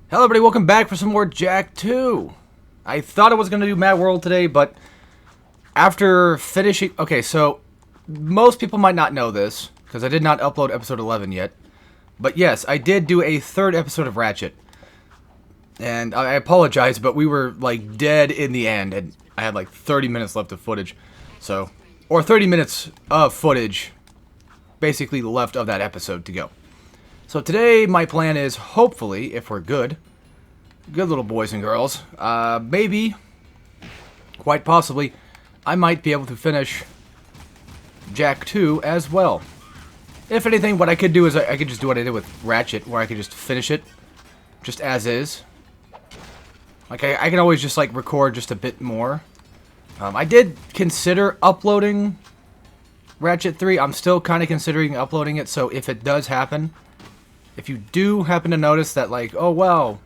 Hello everybody, welcome back for some more Jak 2. I thought I was going to do Mad World today, but after finishing... Okay, so most people might not know this, because I did not upload episode 11 yet. But yes, I did do a third episode of Ratchet. And I apologize, but we were like dead in the end, and I had like 30 minutes left of footage. So, or 30 minutes of footage, basically left of that episode to go. So today, my plan is, hopefully, if we're good little boys and girls, maybe, quite possibly, I might be able to finish Jak 2 as well. If anything, what I could do is I could just do what I did with Ratchet, where I could just finish it, just as is. Like, I can always just, like, record just a bit more. I did consider uploading Ratchet 3. I'm still kind of considering uploading it, so if it does happen... If you do happen to notice that, like, oh, wow,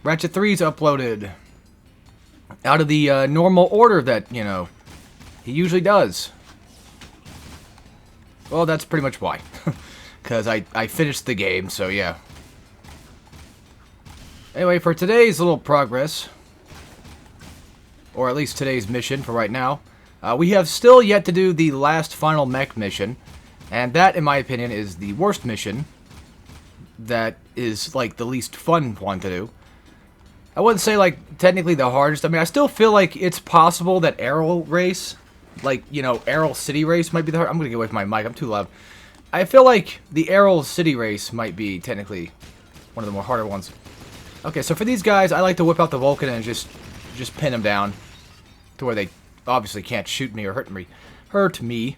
Ratchet 3's uploaded out of the normal order that, you know, he usually does. Well, that's pretty much why. Because I finished the game, so yeah. Anyway, for today's little progress, or at least today's mission for right now, we have still yet to do the last final mech mission, and that, in my opinion, is the worst mission. That is, like, the least fun one to do. I wouldn't say, like, technically the hardest. I mean, I still feel like it's possible that Aral Race, like, you know, Aral City Race might be the hard... I'm gonna get away from my mic, I'm too loud. I feel like the Aral City Race might be, technically, one of the more harder ones. Okay, so for these guys, I like to whip out the Vulcan and just pin them down. To where they obviously can't shoot me or hurt me.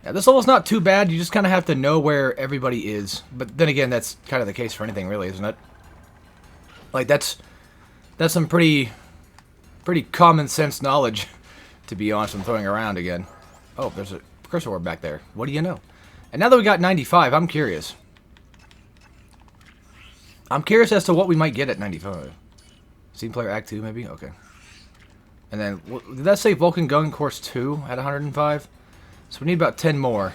Yeah, this level's not too bad, you just kind of have to know where everybody is. But then again, that's kind of the case for anything, really, isn't it? Like, that's some pretty common sense knowledge, to be honest, I'm throwing around again. Oh, there's a cursor orb back there. What do you know? And now that we got 95, I'm curious. I'm curious as to what we might get at 95. Scene Player Act 2, maybe? Okay. And then, did that say Vulcan Gun Course 2 at 105? So we need about 10 more.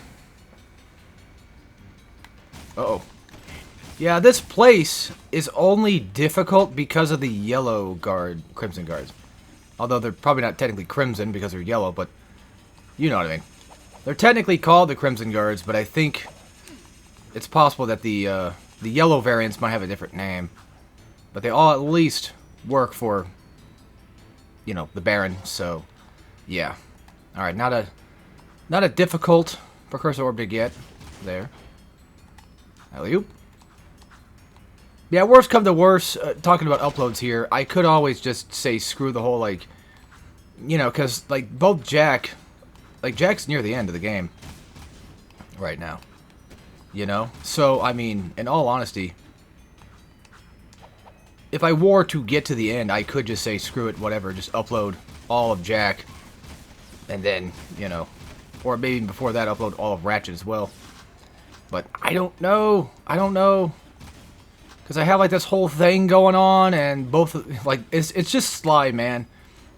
Uh-oh. Yeah, this place is only difficult because of the yellow guard, Crimson Guards. Although they're probably not technically Crimson because they're yellow, but you know what I mean. They're technically called the Crimson Guards, but I think it's possible that the yellow variants might have a different name. But they all at least work for, you know, the Baron, so yeah. Alright, not a difficult precursor orb to get. There. Alley-oop. Yeah, worst come to worst, talking about uploads here, I could always just say screw the whole, like, you know, because, like, both Jak, like, Jak's near the end of the game right now, you know? So, I mean, in all honesty, if I were to get to the end, I could just say screw it, whatever, just upload all of Jak, and then, you know, or maybe before that, upload all of Ratchet as well. But I don't know. I don't know. Because I have, like, this whole thing going on, and both, like, it's just Sly, man.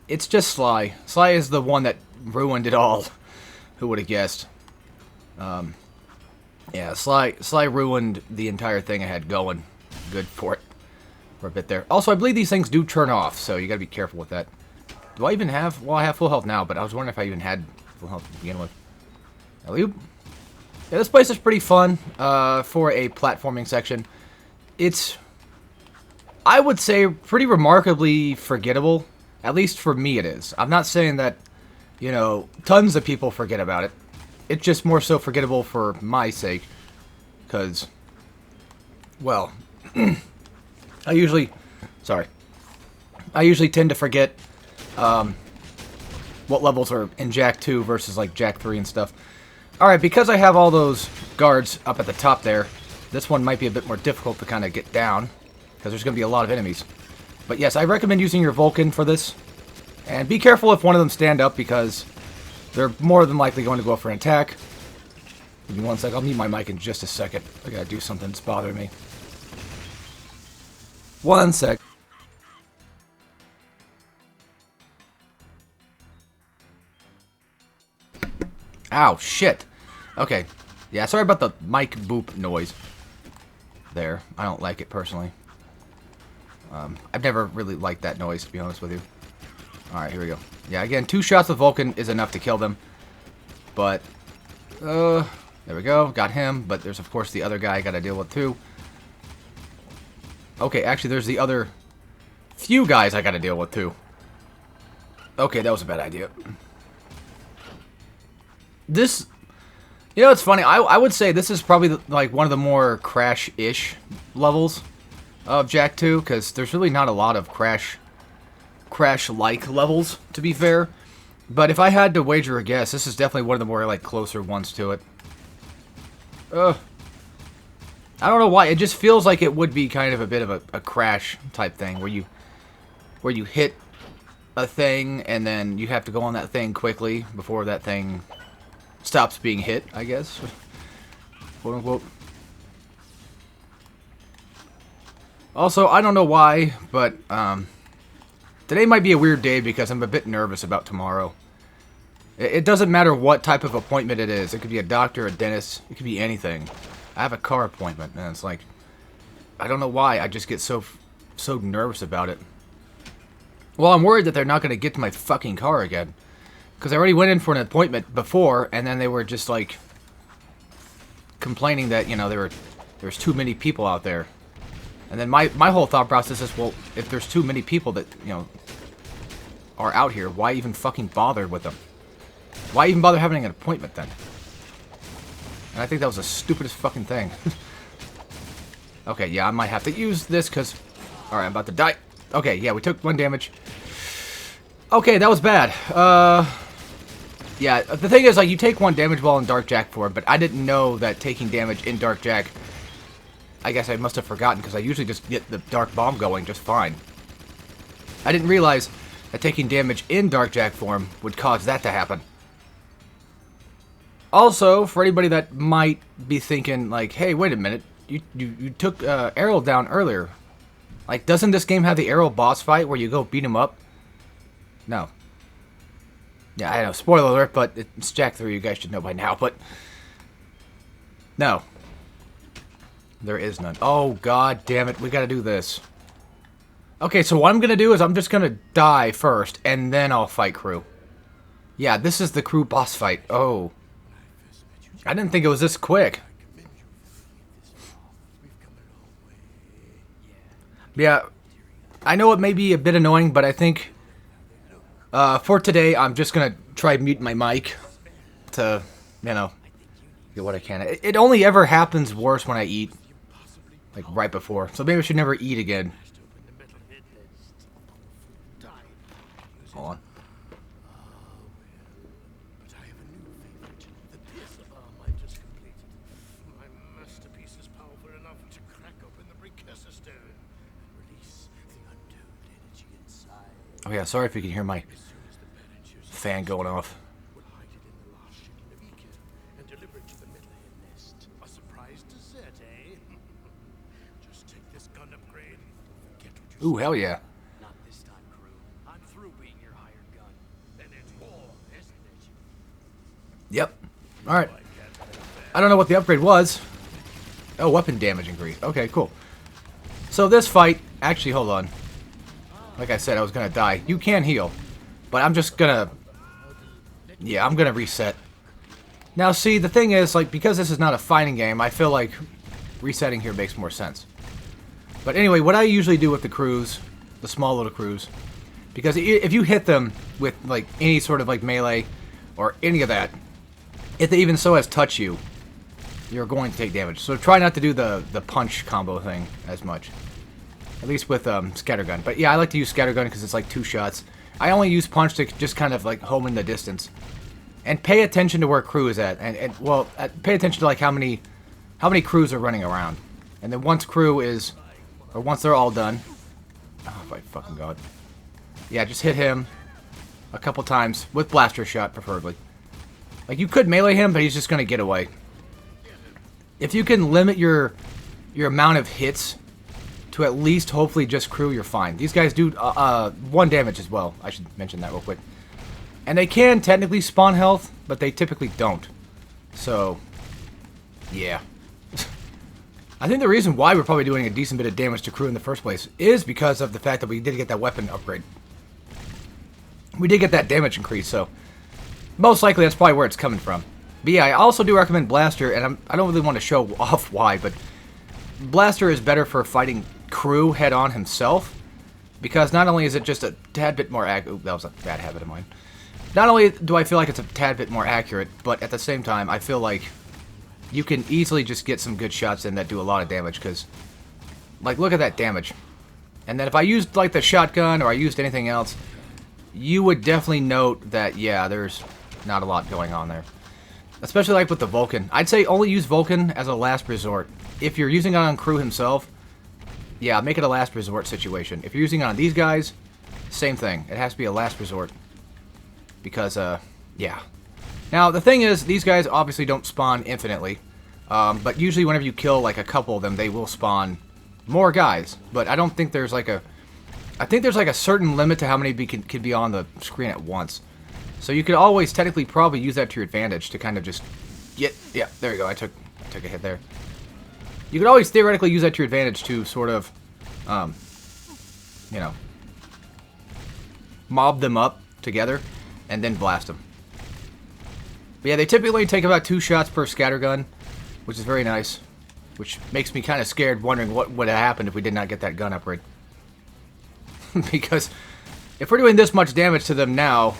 It's just Sly. Sly is the one that ruined it all. Who would have guessed? Yeah, Sly ruined the entire thing I had going. Good for it. For a bit there. Also, I believe these things do turn off, so you gotta be careful with that. Do I even have... Well, I have full health now, but I was wondering if I even had full health to begin with. Alley-oop. Yeah, this place is pretty fun for a platforming section. It's, I would say, pretty remarkably forgettable. At least for me it is. I'm not saying that, you know, tons of people forget about it. It's just more so forgettable for my sake. Because, well, I usually tend to forget what levels are in Jak 2 versus, like, Jak 3 and stuff. Alright, because I have all those guards up at the top there, this one might be a bit more difficult to kind of get down, because there's going to be a lot of enemies. But yes, I recommend using your Vulcan for this. And be careful if one of them stand up, because they're more than likely going to go for an attack. Give me one sec, I'll mute my mic in just a second. I gotta do something that's bothering me. One sec. Ow, shit. Okay. Yeah, sorry about the mic boop noise. There. I don't like it, personally. I've never really liked that noise, to be honest with you. Alright, here we go. Yeah, again, 2 shots with Vulcan is enough to kill them. But, there we go. Got him, but there's, of course, the other guy I gotta deal with, too. Okay, actually, there's the other few guys I gotta deal with, too. Okay, that was a bad idea. This... You know, it's funny. I would say this is probably, like, one of the more Crash-ish levels of Jak 2, because there's really not a lot of Crash-like levels, to be fair. But if I had to wager a guess, this is definitely one of the more, like, closer ones to it. I don't know why. It just feels like it would be kind of a bit of a Crash type thing, where you hit a thing, and then you have to go on that thing quickly before that thing stops being hit, I guess. Quote unquote. Also, I don't know why, but today might be a weird day because I'm a bit nervous about tomorrow. It doesn't matter what type of appointment it is. It could be a doctor, a dentist, it could be anything. I have a car appointment, and it's like, I don't know why, I just get so nervous about it. Well, I'm worried that they're not going to get to my fucking car again. Because I already went in for an appointment before, and then they were just, like, complaining that, you know, there's too many people out there. And then my whole thought process is, well, if there's too many people that, you know, are out here, why even fucking bother with them? Why even bother having an appointment then? And I think that was the stupidest fucking thing. Okay, yeah, I might have to use this, because... Alright, I'm about to die. Okay, yeah, we took 1 damage. Okay, that was bad. Yeah, the thing is, like, you take 1 damage while in Dark Jak form, but I didn't know that taking damage in Dark Jak... I guess I must have forgotten, because I usually just get the Dark Bomb going just fine. I didn't realize that taking damage in Dark Jak form would cause that to happen. Also, for anybody that might be thinking, like, hey, wait a minute, you took Errol down earlier. Like, doesn't this game have the Errol boss fight where you go beat him up? No. Yeah, I know, spoiler alert, but it's Jak 3, you guys should know by now, but... No. There is none. Oh, god damn it, we gotta do this. Okay, so what I'm gonna do is I'm just gonna die first, and then I'll fight crew. Yeah, this is the crew boss fight. Oh. I didn't think it was this quick. Yeah, I know it may be a bit annoying, but I think for today I'm just gonna try mute my mic to, you know, get what I can. It only ever happens worse when I eat, like right before. So maybe I should never eat again. Hold on. Oh yeah, sorry if you can hear my fan going off. Ooh, hell yeah. Not this time, crew. I'm through being your hired gun. Then it's war, isn't it? Yep. Alright. I don't know what the upgrade was. Oh, weapon damage increase. Okay, cool. So this fight... Actually, hold on. Like I said, I was gonna die. You can heal. But I'm just gonna... Yeah, I'm gonna reset. Now, see, the thing is, like, because this is not a fighting game, I feel like resetting here makes more sense. But anyway, what I usually do with the crews, the small little crews, because if you hit them with, like, any sort of, like, melee or any of that, if they even so as touch you, you're going to take damage. So try not to do the punch combo thing as much. At least with Scattergun. But yeah, I like to use Scattergun because it's like 2 shots. I only use punch to just kind of like home in the distance. And pay attention to where crew is at. And well, pay attention to like how many crews are running around. And then once crew is... Or once they're all done... Oh my fucking god. Yeah, just hit him a couple times. With blaster shot, preferably. Like, you could melee him, but he's just gonna get away. If you can limit your amount of hits to at least, hopefully, just crew, you're fine. These guys do 1 damage as well. I should mention that real quick. And they can technically spawn health, but they typically don't. So, yeah. I think the reason why we're probably doing a decent bit of damage to crew in the first place is because of the fact that we did get that weapon upgrade. We did get that damage increase, so most likely that's probably where it's coming from. But yeah, I also do recommend Blaster, and I don't really want to show off why, but Blaster is better for fighting crew head-on himself, because not only is it just a tad bit more accurate. Ooh, that was a bad habit of mine. Not only do I feel like it's a tad bit more accurate, but at the same time, I feel like you can easily just get some good shots in that do a lot of damage, because, like, look at that damage. And then if I used, like, the shotgun, or I used anything else, you would definitely note that, yeah, there's not a lot going on there. Especially, like, with the Vulcan. I'd say only use Vulcan as a last resort. If you're using it on crew himself, yeah, make it a last resort situation. If you're using it on these guys, same thing. It has to be a last resort. Because, yeah. Now, the thing is, these guys obviously don't spawn infinitely. But usually whenever you kill, like, a couple of them, they will spawn more guys. But I don't think there's, like, a... I think there's, like, a certain limit to how many could be on the screen at once. So you could always technically probably use that to your advantage to kind of just get... Yeah, there you go. I took a hit there. You could always theoretically use that to your advantage to sort of, you know, mob them up together and then blast them. But yeah, they typically take about 2 shots per scattergun, which is very nice. Which makes me kind of scared, wondering what would have happened if we did not get that gun upgrade. Because if we're doing this much damage to them now,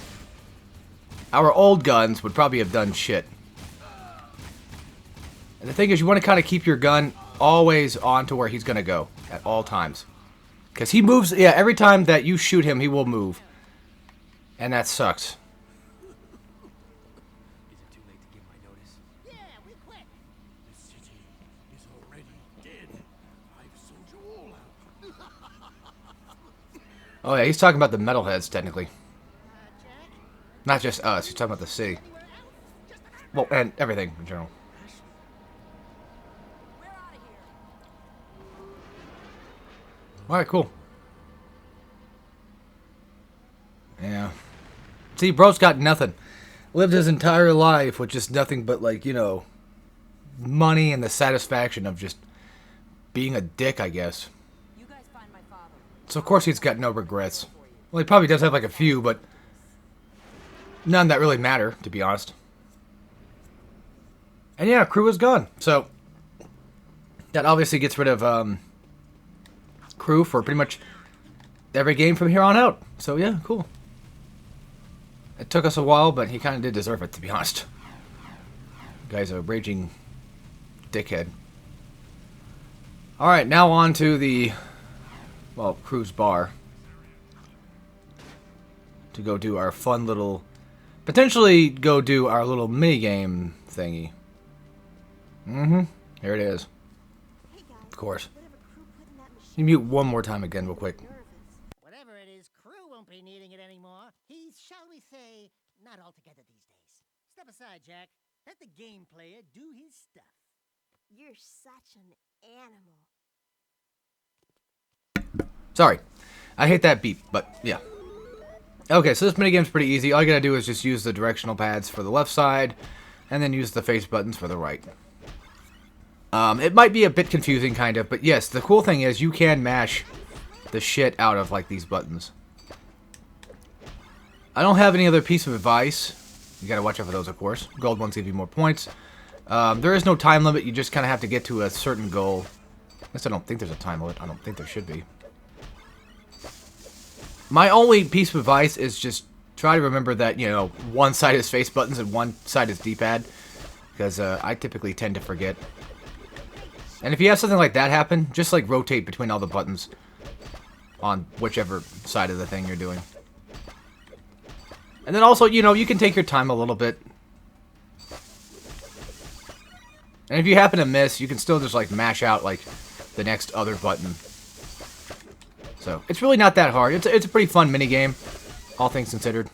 our old guns would probably have done shit. And the thing is, you want to kind of keep your gun always on to where he's going to go at all times. Because he moves, yeah, every time that you shoot him, he will move. And that sucks. Is it too late to give my notice? Yeah, we quit. The city is already dead. I've sold you all out. Oh yeah, he's talking about the metalheads, technically. Jack, Not just us, he's talking about the city. anywhere else? Just a Well, and everything in general. We're out of here. Alright, cool. Yeah. See, bro's got nothing. Lived his entire life with just nothing but, like, you know, money and the satisfaction of just being a dick, I guess. You guys find my father. So, of course, he's got no regrets. Well, he probably does have, like, a few, but none that really matter, to be honest. And yeah, crew is gone. So, that obviously gets rid of, crew for pretty much every game from here on out. So, yeah, cool. It took us a while, but he kind of did deserve it, to be honest. The guy's a raging dickhead. Alright, now on to the, well, crew's bar. To go do our fun little, potentially go do our little minigame thingy. Here it is. Hey guys, Of course. whatever crew put in that machine. You mute one more time again real quick. Nervous. Whatever it is, crew won't be needing it anymore. He's, shall we say, not altogether these days. Step aside, Jack. Let the game player do his stuff. You're such an animal. Sorry. I hate that beep, but yeah. Okay, so this minigame's pretty easy. All you gotta do is just use the directional pads for the left side, and then use the face buttons for the right. It might be a bit confusing, kind of, but yes, the cool thing is you can mash the shit out of, like, these buttons. I don't have any other piece of advice. You gotta watch out for those, of course. Gold ones give you more points. There is no time limit. You just kind of have to get to a certain goal. At least I don't think there's a time limit. I don't think there should be. My only piece of advice is just try to remember that, you know, one side is face buttons and one side is D-pad. Because I typically tend to forget. And if you have something like that happen, just, like, rotate between all the buttons on whichever side of the thing you're doing. And then also, you know, you can take your time a little bit. And if you happen to miss, you can still just, like, mash out, like, the next other button. So, it's really not that hard. It's a pretty fun minigame, all things considered.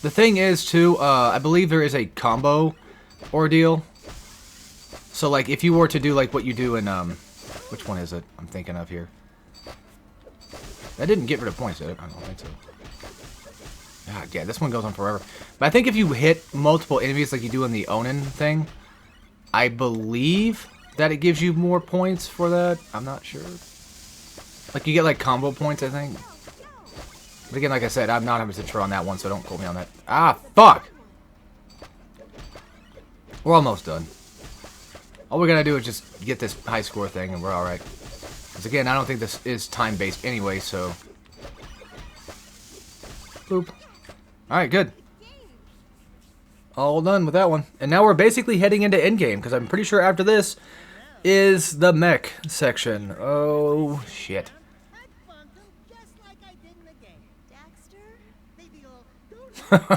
The thing is, too, I believe there is a combo ordeal. So, like, if you were to do, like, what you do in, which one is it I'm thinking of here? That didn't get rid of points, did it? I don't think so. God, yeah, this one goes on forever. But I think if you hit multiple enemies like you do in the Onin thing, I believe that it gives you more points for that. I'm not sure. Like, you get, like, combo points, I think. But again, like I said, I'm not 100% sure on that one, so don't quote me on that. Ah, fuck! We're almost done. All we gotta do is just get this high score thing, and we're alright. Because again, I don't think this is time-based anyway, so... Boop. Alright, good. All done with that one. And now we're basically heading into endgame, because I'm pretty sure after this is the mech section. Oh, shit. I funked 'em just like I did in the game. Daxter? They'd be all, don't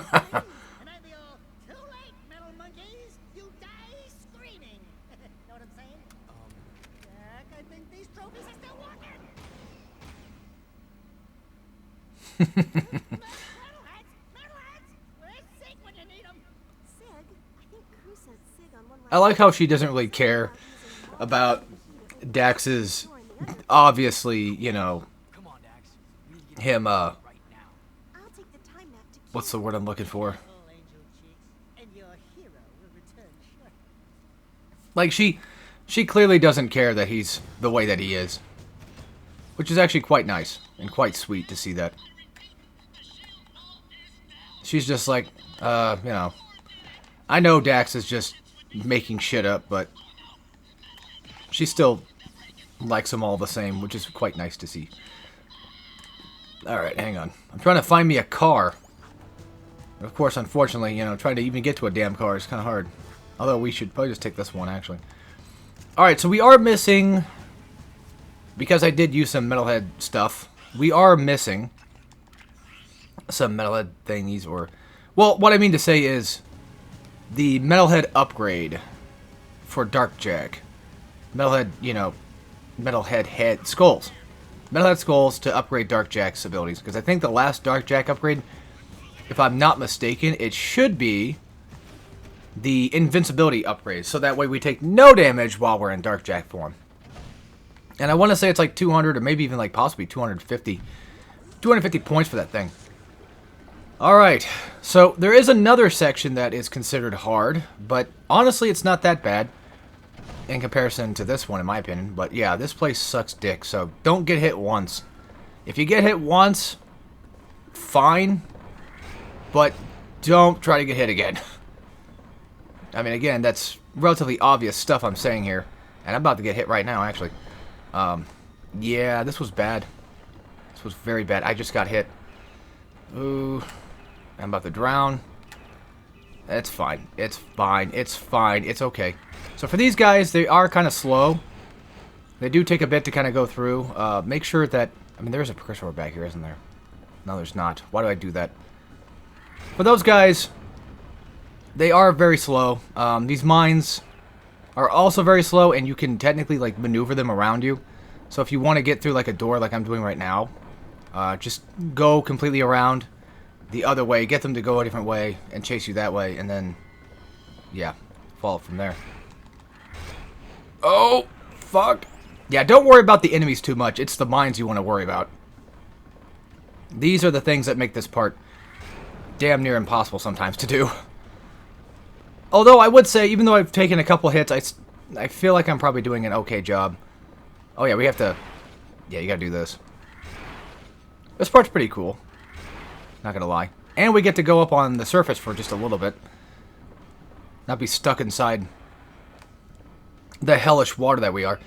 and I'd be all, too late, metal monkeys. You die screaming. Know what I'm saying? Jack, I think these trophies are still working. Metalheads! Metalheads! Where's Sig when you need 'em? Sig? I think Crew said Sig on one I like how she doesn't really care about Dax's, obviously, you know, Come on, Dax. We need to get him, right now. I'll take the time map to what's the word I'm looking for? All angel cheeks, and your hero will return shortly. Like, she clearly doesn't care that he's the way that he is. Which is actually quite nice and quite sweet to see that. She's just like, you know, I know Dax is just making shit up, but she still likes him all the same, which is quite nice to see. Alright, hang on. I'm trying to find me a car. Of course, unfortunately, you know, trying to even get to a damn car is kind of hard. Although we should probably just take this one, actually. Alright, so we are missing... Because I did use some Metalhead stuff, we are missing some Metalhead thingies, or... Well, what I mean to say is the Metalhead upgrade for Darkjack. Metalhead, you know, Metalhead head skulls. Metalhead skulls to upgrade Darkjack's abilities. Because I think the last Darkjack upgrade, if I'm not mistaken, it should be the invincibility upgrade. So that way we take no damage while we're in Darkjack form. And I want to say it's like 200 or maybe even like possibly 250 points for that thing. Alright, so there is another section that is considered hard, but honestly it's not that bad in comparison to this one in my opinion. But yeah, this place sucks dick, so don't get hit once. If you get hit once, fine, but don't try to get hit again. I mean, again, that's relatively obvious stuff I'm saying here, and I'm about to get hit right now actually. Yeah, this was bad. This was very bad. I just got hit. Ooh. I'm about to drown. It's fine. It's fine. It's fine. It's okay. So for these guys, they are kind of slow. They do take a bit to kind of go through. Make sure that... I mean, there's a precursor back here, isn't there? No, there's not. Why do I do that? For those guys, they are very slow. These mines are also very slow, and you can technically like maneuver them around you. So if you want to get through like a door like I'm doing right now, just go completely around the other way, get them to go a different way and chase you that way, and then yeah, follow from there. Oh fuck. Yeah, don't worry about the enemies too much. It's the mines you want to worry about. These are the things that make this part damn near impossible sometimes to do. Although I would say, even though I've taken a couple hits, I feel like I'm probably doing an okay job. Oh yeah, we have to... Yeah, you gotta do this. This part's pretty cool. Not gonna lie. And we get to go up on the surface for just a little bit. Not be stuck inside the hellish water that we are.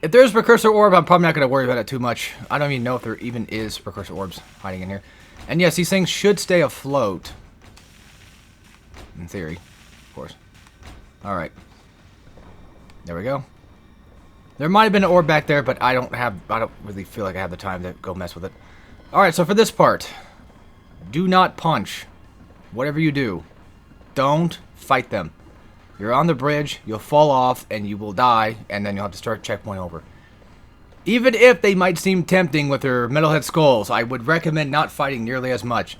If there's Precursor Orb, I'm probably not gonna worry about it too much. I don't even know if there even is Precursor Orbs hiding in here. And yes, these things should stay afloat. In theory. Of course. Alright. There we go. There might have been an orb back there, but I don't really feel like I have the time to go mess with it. Alright, so for this part, do not punch. Whatever you do, don't fight them. You're on the bridge, you'll fall off, and you will die, and then you'll have to start checkpoint over. Even if they might seem tempting with their metalhead skulls, I would recommend not fighting nearly as much.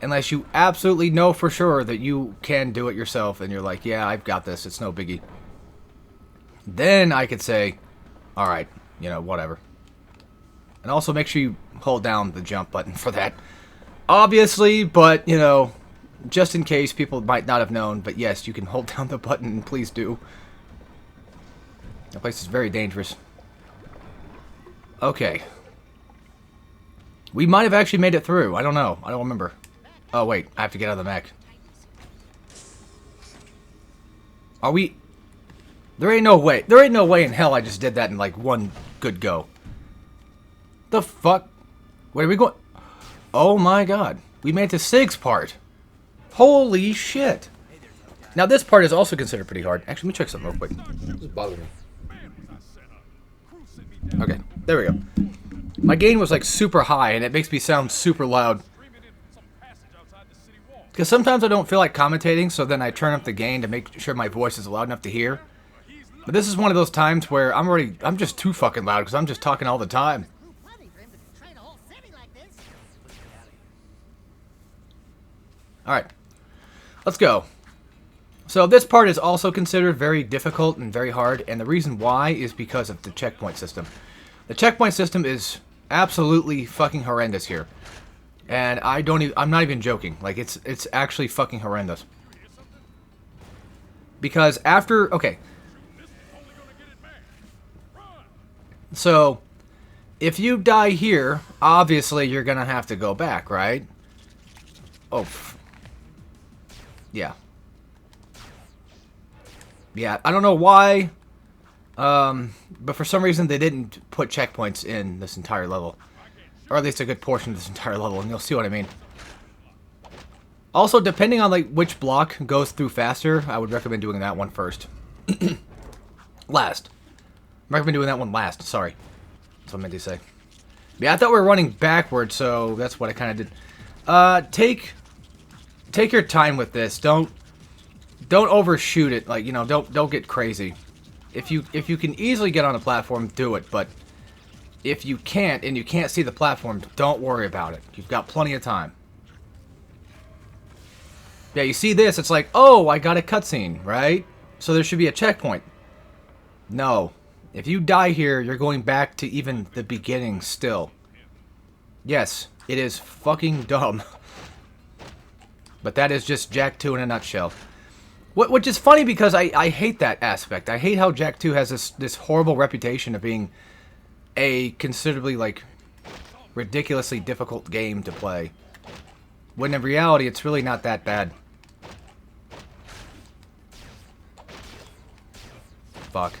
Unless you absolutely know for sure that you can do it yourself, and you're like, yeah, I've got this, it's no biggie. Then I could say, alright, you know, whatever. And also make sure you hold down the jump button for that. Obviously, but, you know, just in case people might not have known. But yes, you can hold down the button, and please do. That place is very dangerous. Okay. We might have actually made it through. I don't know. I don't remember. Oh, wait. I have to get out of the mech. Are we... There ain't no way. There ain't no way in hell I just did that in, like, one good go. The fuck? Where are we going? Oh, my God. We made it to Sig's part. Holy shit. Now, this part is also considered pretty hard. Actually, let me check something real quick. This is bothering me. Okay. There we go. My gain was, like, super high, and it makes me sound super loud. Because sometimes I don't feel like commentating, so then I turn up the gain to make sure my voice is loud enough to hear. But this is one of those times where I'm just too fucking loud because I'm just talking all the time. Plenty for him to train a whole city like this. Alright. Let's go. So this part is also considered very difficult and very hard, and the reason why is because of the checkpoint system. The checkpoint system is absolutely fucking horrendous here. And I'm not even joking. Like, it's actually fucking horrendous. Because after... Okay. So, if you die here, obviously you're gonna have to go back, right? Oh. Yeah. Yeah, I don't know why, but for some reason they didn't put checkpoints in this entire level. Or at least a good portion of this entire level, and you'll see what I mean. Also, depending on like which block goes through faster, I would recommend doing that one first. Last. I recommend doing that one last, sorry. That's what I meant to say. Yeah, I thought we were running backwards, so that's what I kind of did. Take your time with this. Don't overshoot it. Like, you know, don't get crazy. If you can easily get on a platform, do it. But if you can't and you can't see the platform, don't worry about it. You've got plenty of time. Yeah, you see this, it's like, oh, I got a cutscene, right? So there should be a checkpoint. No. If you die here, you're going back to even the beginning still. Yes, it is fucking dumb. But that is just Jak 2 in a nutshell. Which is funny because I hate that aspect. I hate how Jak 2 has this horrible reputation of being a considerably, like, ridiculously difficult game to play. When in reality, it's really not that bad. Fuck.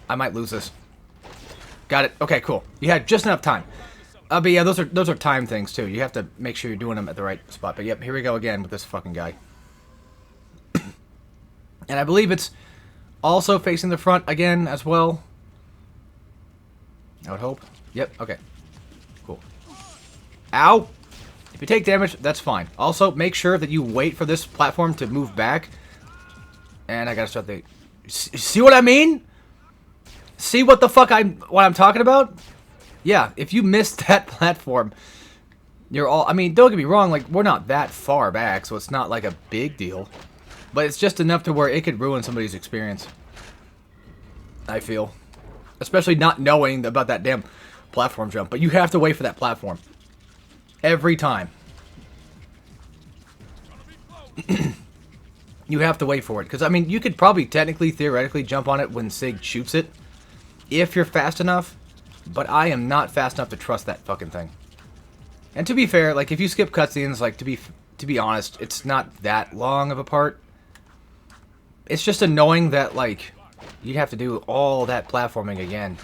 I might lose this. Got it. Okay, cool. You had just enough time. But yeah, those are time things too. You have to make sure you're doing them at the right spot. But yep, here we go again with this fucking guy. And I believe it's also facing the front again as well. I would hope. Yep, okay. Cool. Ow! If you take damage, that's fine. Also, make sure that you wait for this platform to move back. And I gotta start the... See what I mean? See what the fuck what I'm talking about? Yeah, if you missed that platform, you're all... I mean, don't get me wrong, like, we're not that far back, so it's not, like, a big deal. But it's just enough to where it could ruin somebody's experience. I feel. Especially not knowing about that damn platform jump. But you have to wait for that platform. Every time. You have to wait for it. Because, I mean, you could probably technically, theoretically, jump on it when Sig shoots it. If you're fast enough. But I am not fast enough to trust that fucking thing. And to be fair, like, if you skip cutscenes, like, to be honest, it's not that long of a part. It's just annoying that, like, you'd have to do all that platforming again.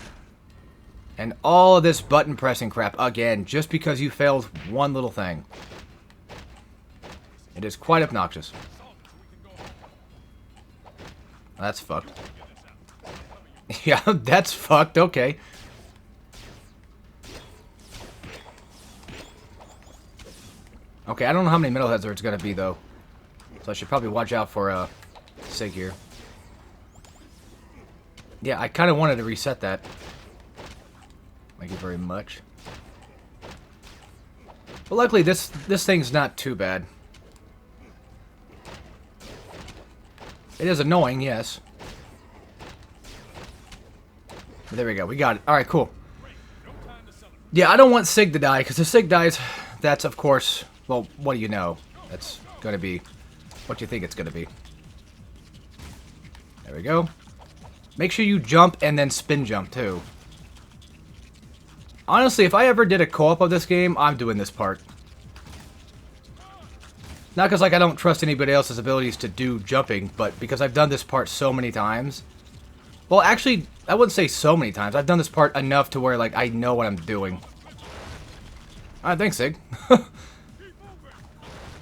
And all of this button pressing crap again, just because you failed one little thing. It is quite obnoxious. That's fucked. Yeah, that's fucked, okay. Okay, I don't know how many metalheads there's gonna be, though. So I should probably watch out for, Sig here. Yeah, I kind of wanted to reset that. Thank you very much. But luckily, this thing's not too bad. It is annoying, yes. But there we go, we got it. Alright, cool. Yeah, I don't want Sig to die, because if Sig dies, that's, of course, well, what do you know? That's going to be what you think it's going to be. There we go. Make sure you jump and then spin jump, too. Honestly, if I ever did a co-op of this game, I'm doing this part. Not because, like, I don't trust anybody else's abilities to do jumping, but because I've done this part so many times. Well, actually, I wouldn't say so many times. I've done this part enough to where, like, I know what I'm doing. Alright, thanks, Sig.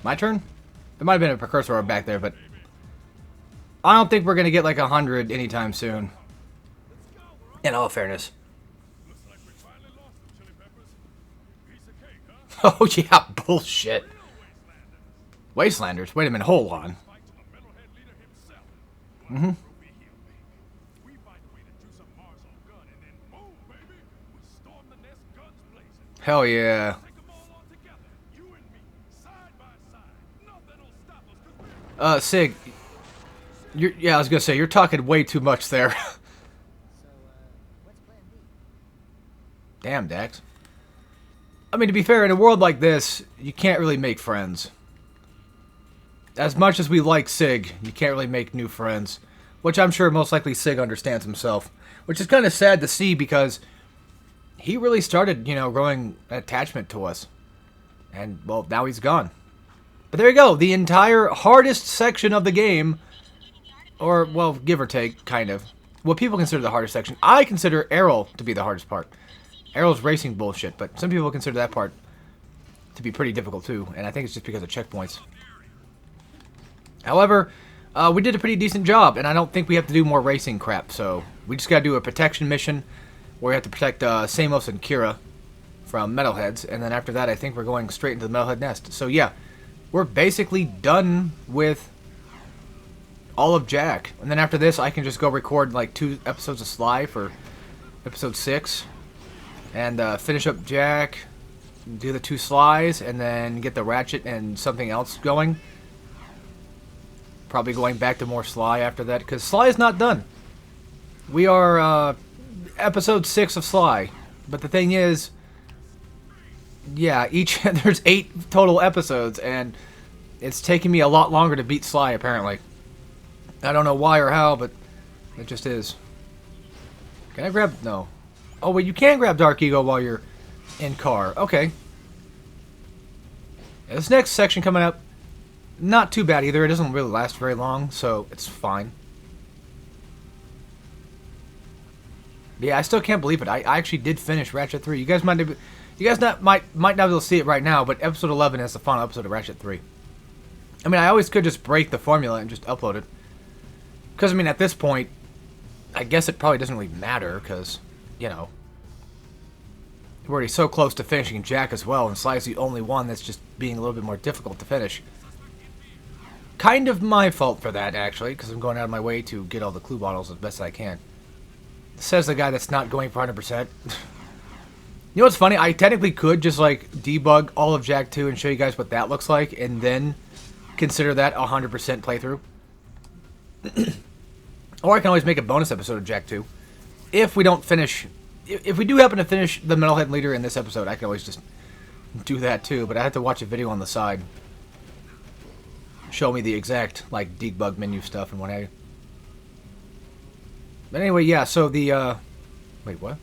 My turn? There might have been a precursor back there, but I don't think we're going to get, like, 100 anytime soon. In all fairness. Looks like we finally lost the Chili Peppers. Piece of cake, huh? Oh, yeah, bullshit. Wastelanders? Wait a minute, hold on. Fight to the metalhead leader himself. Mm-hmm. We heal, baby. We find a way to do some Marshall gun, and then boom, baby, we storm the nest, guns blazing. Hell yeah. Take them all on together, you and me, side by side. Nothing'll stop us, 'cause we're Sig. Yeah, I was gonna say, you're talking way too much there. So, what's plan B? Damn, Dax. I mean, to be fair, in a world like this, you can't really make friends. As much as we like Sig, you can't really make new friends. Which I'm sure most likely Sig understands himself. Which is kind of sad to see because he really started, you know, growing an attachment to us. And, well, now he's gone. But there you go. The entire hardest section of the game, or, well, give or take, kind of. What people consider the hardest section. I consider Errol to be the hardest part. Errol's racing bullshit, but some people consider that part to be pretty difficult too. And I think it's just because of checkpoints. However, we did a pretty decent job, and I don't think we have to do more racing crap. So we just got to do a protection mission where we have to protect Samos and Kira from metalheads, and then after that, I think we're going straight into the metalhead nest. So yeah, we're basically done with all of Jack, and then after this, I can just go record like 2 episodes of Sly for episode 6, and finish up Jack, do the 2 Slys, and then get the Ratchet and something else going. Probably going back to more Sly after that, because Sly is not done. We are episode 6 of Sly, but the thing is, yeah, there's 8 total episodes, and it's taking me a lot longer to beat Sly, apparently. I don't know why or how, but it just is. Can I grab... No. Oh, wait, you can grab Dark Ego while you're in car. Okay. Yeah, this next section coming up, not too bad either. It doesn't really last very long, so it's fine. Yeah, I still can't believe it. I actually did finish Ratchet 3. You guys might not be able to see it right now, but episode 11 is the final episode of Ratchet 3. I mean, I always could just break the formula and just upload it. Because, I mean, at this point, I guess it probably doesn't really matter, because, you know, we're already so close to finishing Jack as well, and Sly's the only one that's just being a little bit more difficult to finish. Kind of my fault for that, actually, because I'm going out of my way to get all the clue bottles as best I can. Says the guy that's not going for 100%. You know what's funny? I technically could just, like, debug all of Jak 2 and show you guys what that looks like, and then consider that a 100% playthrough. Or I can always make a bonus episode of Jak 2. If we don't finish... If we do happen to finish the Metalhead Leader in this episode, I can always just do that too, but I have to watch a video on the side. Show me the exact, like, debug menu stuff and what have you. But anyway, yeah, so the, Wait, what?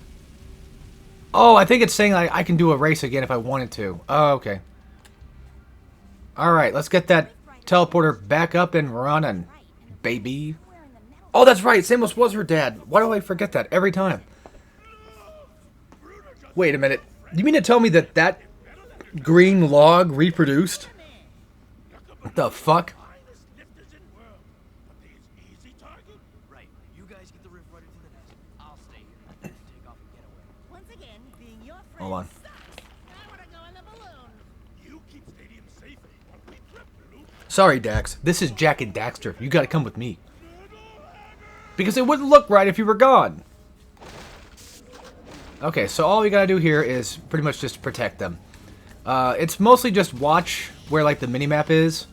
Oh, I think it's saying I can do a race again if I wanted to. Oh, okay. Alright, let's get that teleporter back up and running, baby. Oh, that's right, Samus was her dad. Why do I forget that every time? Wait a minute. You mean to tell me that that green log reproduced? What the fuck? Right. You guys get the riff right into the nest. I'll stay here. Take off and get away. Once again, being your friend Hold on. sucks. I wanna go in the balloon. You keep Stadium safe while we prep the loop. Sorry, Dax. This is Jak and Daxter. You gotta come with me. Because it wouldn't look right if you were gone. Okay, so all we gotta do here is pretty much just protect them. It's mostly just watch where, like, the minimap is.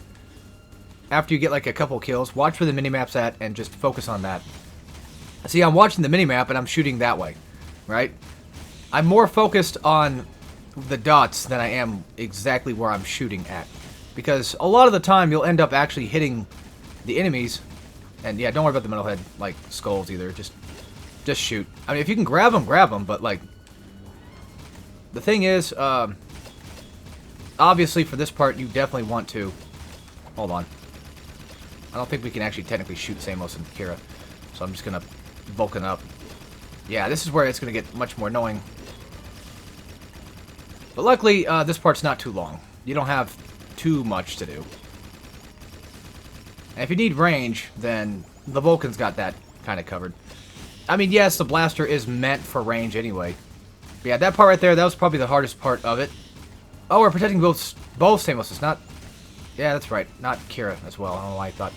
After you get, like, a couple kills, watch where the minimap's at and just focus on that. See, I'm watching the minimap and I'm shooting that way, right? I'm more focused on the dots than I am exactly where I'm shooting at. Because a lot of the time you'll end up actually hitting the enemies. And yeah, don't worry about the metalhead, like, skulls either. Just shoot. I mean, if you can grab them, but, like... The thing is, obviously for this part you definitely want to... Hold on. I don't think we can actually technically shoot Samos and Kira. So I'm just gonna Vulcan up. Yeah, this is where it's gonna get much more annoying. But luckily, this part's not too long. You don't have too much to do. And if you need range, then the Vulcan's got that kind of covered. I mean, yes, the blaster is meant for range anyway. But yeah, that part right there, that was probably the hardest part of it. Oh, we're protecting both Samoses, not... Yeah, that's right, not Kira as well. I don't know why I thought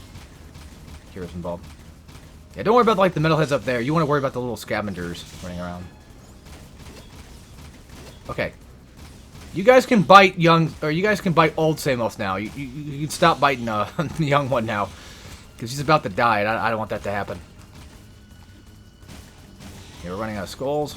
Kira's involved. Yeah, don't worry about, like, the metalheads up there. You want to worry about the little scavengers running around. Okay. You guys can bite young, or you guys can bite old Samos now. You can stop biting the young one now. Because he's about to die, and I don't want that to happen. Okay, we're running out of skulls.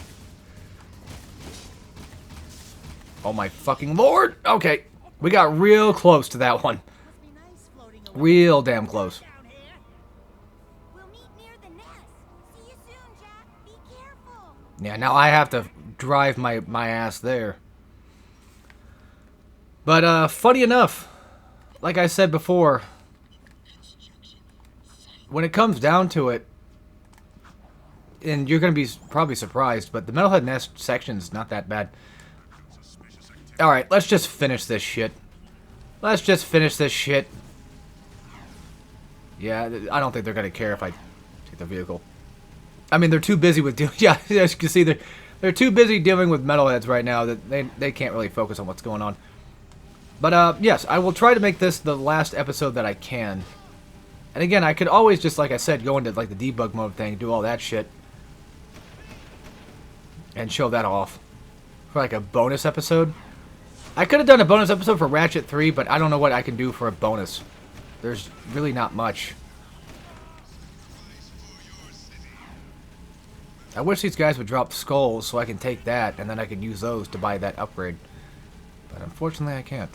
Oh my fucking lord! Okay, we got real close to that one. Must be nice floating away Real damn close. down here. We'll meet near the nest. See you soon, Jack. Be careful. Yeah, now I have to drive my ass there. But, funny enough, like I said before, when it comes down to it, and you're going to be probably surprised, but the Metalhead Nest section's not that bad. Alright, let's just finish this shit. Let's just finish this shit. Yeah, I don't think they're going to care if I take the vehicle. I mean, they're too busy with doing... Yeah, as you can see, they're too busy dealing with metalheads right now that they can't really focus on what's going on. But, yes, I will try to make this the last episode that I can. And again, I could always just, like I said, go into, like, the debug mode thing, do all that shit. And show that off. For, like, a bonus episode. I could have done a bonus episode for Ratchet 3, but I don't know what I can do for a bonus. There's really not much. I wish these guys would drop skulls so I can take that, and then I can use those to buy that upgrade. But unfortunately, I can't.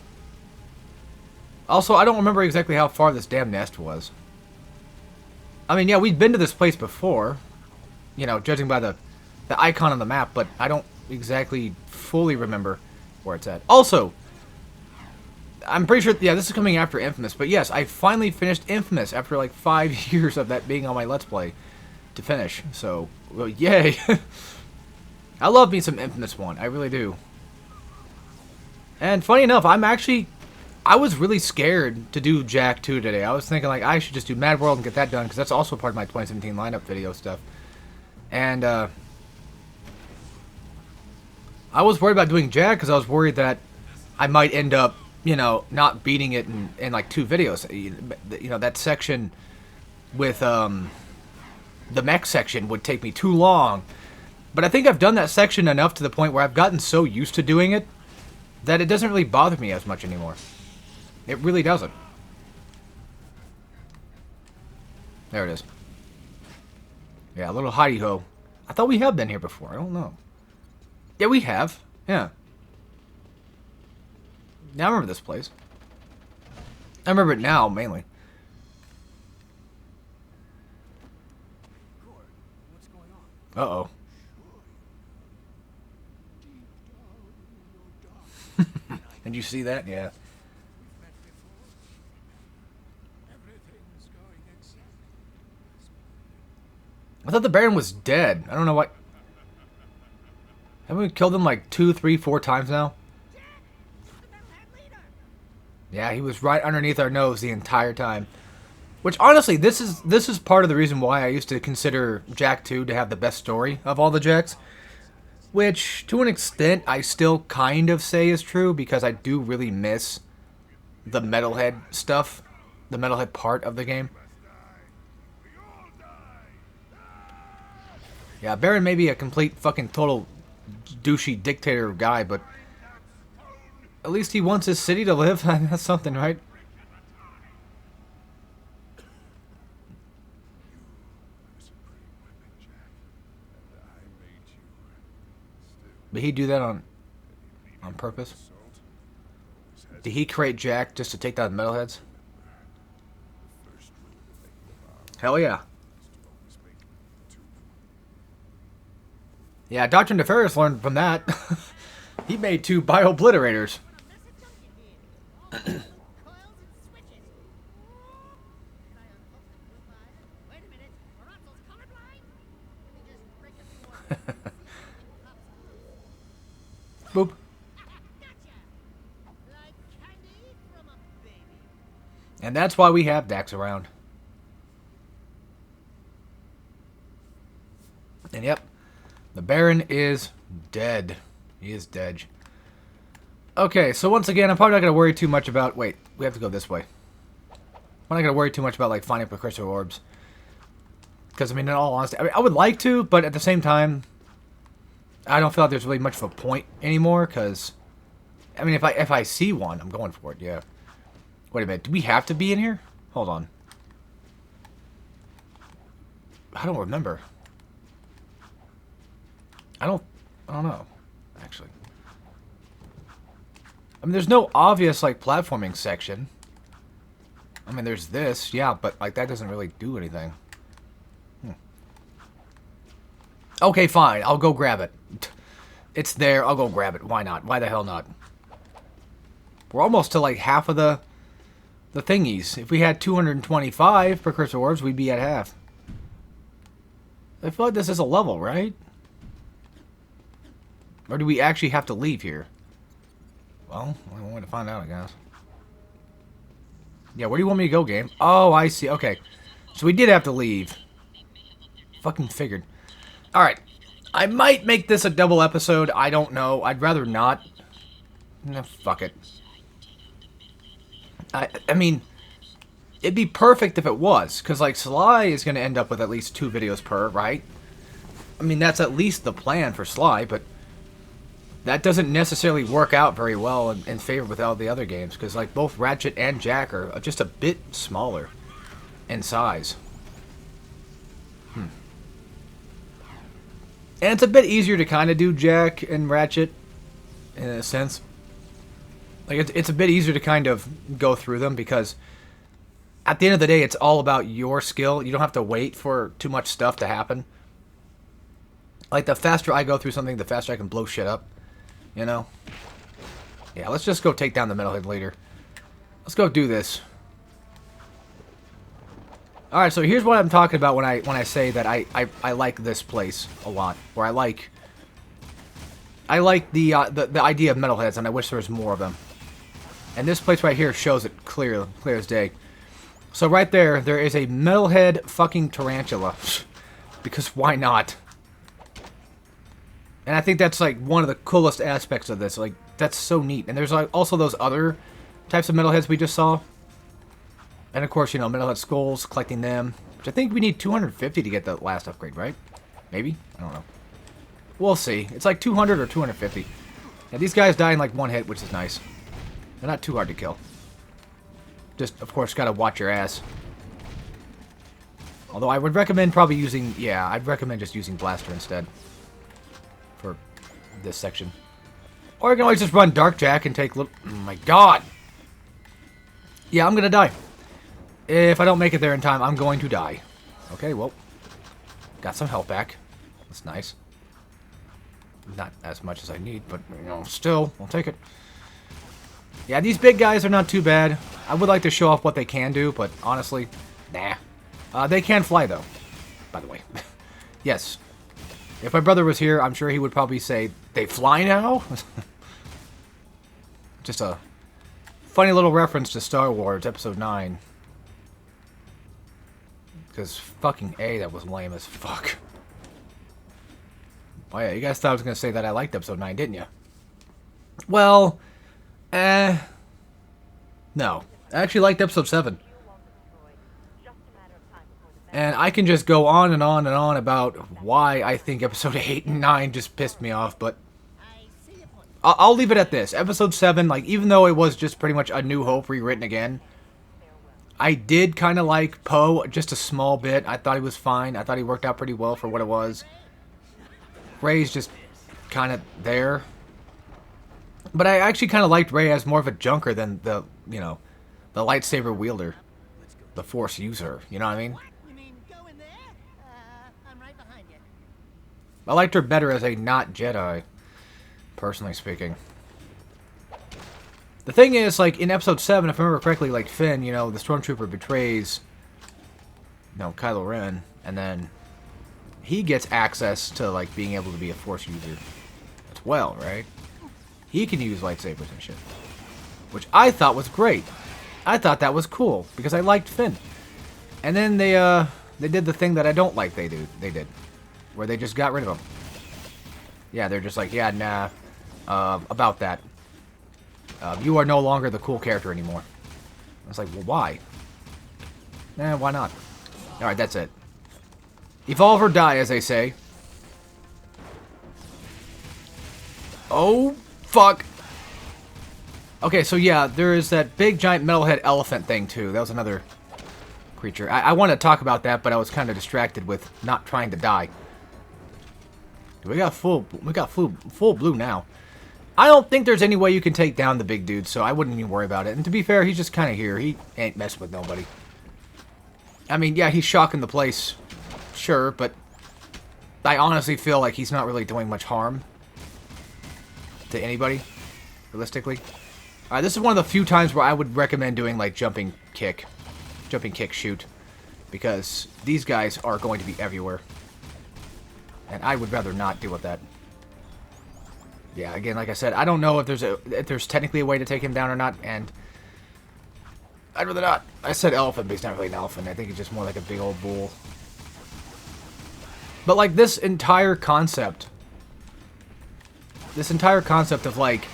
Also, I don't remember exactly how far this damn nest was. I mean, yeah, we've been to this place before. You know, judging by the icon on the map, but I don't exactly fully remember where it's at. Also, I'm pretty sure, yeah, this is coming after Infamous, but yes, I finally finished Infamous after like 5 years of that being on my Let's Play to finish. So, well, yay. I love me some Infamous 1. I really do. And funny enough, I was really scared to do Jak 2 today. I was thinking, like, I should just do Mad World and get that done, because that's also part of my 2017 lineup video stuff. And, I was worried about doing Jak, because I was worried that I might end up, you know, not beating it in like 2 videos. You know, that section with, the mech section would take me too long. But I think I've done that section enough to the point where I've gotten so used to doing it that it doesn't really bother me as much anymore. It really doesn't. There it is. Yeah, a little hidey-ho. I thought we have been here before. I don't know. Yeah, we have. Yeah. Now I remember this place. I remember it now, mainly. Cord, what's going on? Uh-oh. Did you see that? Yeah. We've met before. Everything's going exactly. I thought the Baron was dead. I don't know what. Haven't we killed him like 2, 3, 4 times now? The metalhead leader. Yeah, he was right underneath our nose the entire time. Which, honestly, this is part of the reason why I used to consider Jak 2 to have the best story of all the Jaks. Which, to an extent, I still kind of say is true, because I do really miss the Metalhead stuff. The Metalhead part of the game. Yeah, Baron may be a complete fucking total douchey dictator guy, but at least he wants his city to live. That's something, right? Supreme weapon, Jak. And I made you. Still, Did he do that on purpose? Did he create Jack just to take down the metalheads? Hell yeah. Yeah, Dr. Nefarious learned from that. He made 2 bio-obliterators. Coils and switches. Can I unhook the blue wire? Wait a minute. Russell's colorblind? Let me just break a few more. Boop. Gotcha! Like candy from a baby. And that's why we have Dax around. And yep, the Baron is dead. He is dead. Okay, so once again, I'm probably not going to worry too much about... Wait, we have to go this way. I'm not going to worry too much about, like, finding precursor orbs. Because, I mean, in all honesty, I would like to, but at the same time, I don't feel like there's really much of a point anymore, because... I mean, if I see one, I'm going for it, yeah. Wait a minute, do we have to be in here? Hold on. I don't remember. I don't know, actually. I mean, there's no obvious, like, platforming section. I mean, there's this, yeah, but, like, that doesn't really do anything. Okay, fine, I'll go grab it. It's there, I'll go grab it. Why not? Why the hell not? We're almost to, like, half of the thingies. If we had 225 precursor orbs, we'd be at half. I feel like this is a level, right? Or do we actually have to leave here? Well, I'm going to find out, I guess. Yeah, where do you want me to go, game? Oh, I see. Okay. So we did have to leave. Fucking figured. Alright. I might make this a double episode. I don't know. I'd rather not. No, fuck it. I mean, it'd be perfect if it was. Because, like, Sly is going to end up with at least 2 videos per, right? I mean, that's at least the plan for Sly, but... that doesn't necessarily work out very well in favor with all the other games, because like both Ratchet and Jack are just a bit smaller in size. And it's a bit easier to kind of do Jack and Ratchet, in a sense. Like, it's a bit easier to kind of go through them, because at the end of the day, it's all about your skill. You don't have to wait for too much stuff to happen. Like, the faster I go through something, the faster I can blow shit up. You know? Yeah, let's just go take down the metalhead later. Let's go do this. Alright, so here's what I'm talking about when I say that I like this place a lot. Or I like the idea of metalheads, and I wish there was more of them. And this place right here shows it clear as day. So right there is a metalhead fucking tarantula. Because why not? And I think that's, like, one of the coolest aspects of this. Like, that's so neat. And there's, like, also those other types of metalheads we just saw. And, of course, you know, metalhead skulls, collecting them. Which I think we need 250 to get the last upgrade, right? Maybe? I don't know. We'll see. It's like 200 or 250. Yeah, these guys die in, like, 1 hit, which is nice. They're not too hard to kill. Just, of course, gotta watch your ass. Although I would recommend probably using... yeah, I'd recommend just using Blaster instead. For this section. Or I can always just run Dark Jack and take little... oh my god! Yeah, I'm gonna die. If I don't make it there in time, I'm going to die. Okay, well. Got some health back. That's nice. Not as much as I need, but, you know, still, I'll take it. Yeah, these big guys are not too bad. I would like to show off what they can do, but honestly, nah. They can fly, though, by the way. Yes. If my brother was here, I'm sure he would probably say, they fly now? Just a funny little reference to Star Wars Episode 9. Because fucking A, that was lame as fuck. Oh yeah, you guys thought I was going to say that I liked Episode 9, didn't you? Well, no. I actually liked Episode 7. And I can just go on and on and on about why I think Episode 8 and 9 just pissed me off, but I'll leave it at this. Episode 7, like, even though it was just pretty much A New Hope rewritten again, I did kind of like Poe just a small bit. I thought he was fine. I thought he worked out pretty well for what it was. Rey's just kind of there. But I actually kind of liked Rey as more of a junker than the, you know, the lightsaber wielder. The Force user, you know what I mean? You mean go in there? I'm right behind you. I liked her better as a not Jedi, personally speaking. The thing is, like, in Episode 7, if I remember correctly, like, Finn, you know, the Stormtrooper betrays, you know, Kylo Ren, and then he gets access to, like, being able to be a Force user as well, right? He can use lightsabers and shit. Which I thought was great. I thought that was cool, because I liked Finn. And then they did the thing that I don't like they did. Where they just got rid of him. Yeah, they're just like, yeah, nah, about that. You are no longer the cool character anymore. I was like, well, why? Why not? Alright, that's it. Evolve or die, as they say. Oh, fuck. Okay, so yeah, there is that big giant metalhead elephant thing, too. That was another creature. I wanted to talk about that, but I was kind of distracted with not trying to die. We got full blue now. I don't think there's any way you can take down the big dude, so I wouldn't even worry about it. And to be fair, he's just kind of here. He ain't messing with nobody. I mean, yeah, he's shocking the place, sure, but I honestly feel like he's not really doing much harm to anybody, realistically. Alright, this is one of the few times where I would recommend doing, like, jumping kick, shoot, because these guys are going to be everywhere. And I would rather not deal with that. Yeah, again, like I said, I don't know if there's technically a way to take him down or not, and I'd rather not. I said elephant, but he's not really an elephant. I think he's just more like a big old bull. But like this entire concept of like